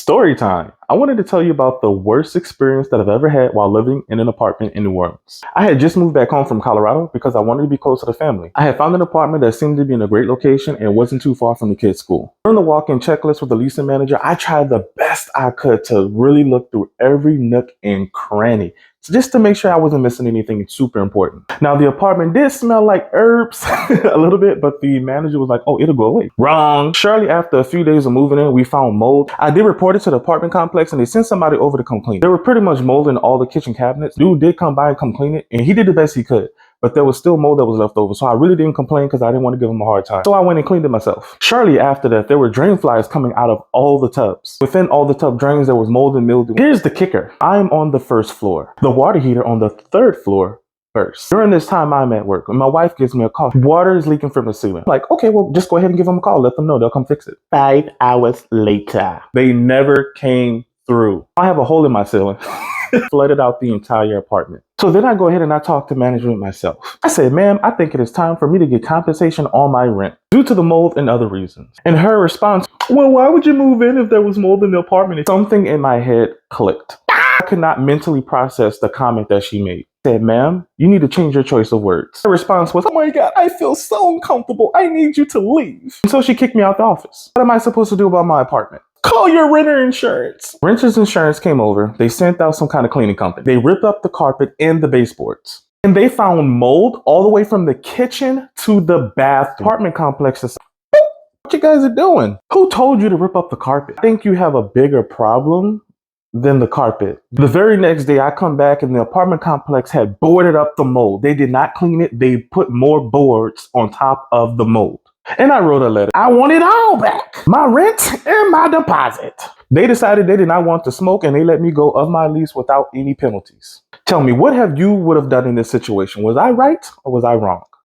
Story time. I wanted to tell you about the worst experience that I've ever had while living in an apartment in New Orleans. I had just moved back home from Colorado because I wanted to be close to the family. I had found an apartment that seemed to be in a great location and wasn't too far from the kids' school. During the walk-in checklist with the leasing manager, I tried the best I could to really look through every nook and cranny, just to make sure I wasn't missing anything super important. Now, the apartment did smell like herbs a little bit, but the manager was like, oh, it'll go away. Wrong. Shortly after a few days of moving in, we found mold. I did report it to the apartment complex and they sent somebody over to come clean it. There were pretty much mold in all the kitchen cabinets. Dude did come by and come clean it, and he did the best he could. But there was still mold that was left over, so I really didn't complain because I didn't want to give him a hard time. So I went and cleaned it myself. Shortly after that, there were drain flies coming out of all the tubs. Within all the tub drains, there was mold and mildew. Here's the kicker. I'm on the first floor. The water heater on the third floor first. During this time, I'm at work, and my wife gives me a call. Water is leaking from the ceiling. I'm like, okay, well, just go ahead and give them a call. Let them know. They'll come fix it. 5 hours later, they never came through. I have a hole in my ceiling. Flooded out the entire apartment. So then I go ahead and I talk to management myself. I said, ma'am, I think it is time for me to get compensation on my rent due to the mold and other reasons. And her response, well, why would you move in if there was mold in the apartment? Something in my head clicked. I could not mentally process the comment that she made. I said, ma'am, you need to change your choice of words. Her response was, oh my God, I feel so uncomfortable. I need you to leave. And so she kicked me out the office. What am I supposed to do about my apartment? Call your renter insurance. Renter's insurance came over. They sent out some kind of cleaning company. They ripped up the carpet and the baseboards. And they found mold all the way from the kitchen to the bathroom. Apartment complexes. What you guys are doing? Who told you to rip up the carpet? I think you have a bigger problem than the carpet. The very next day I come back and the apartment complex had boarded up the mold. They did not clean it. They put more boards on top of the mold. And I wrote a letter. I want it all back. My rent and my deposit. They decided they did not want to smoke and they let me go of my lease without any penalties. Tell me, what have you would have done in this situation? Was I right or was I wrong?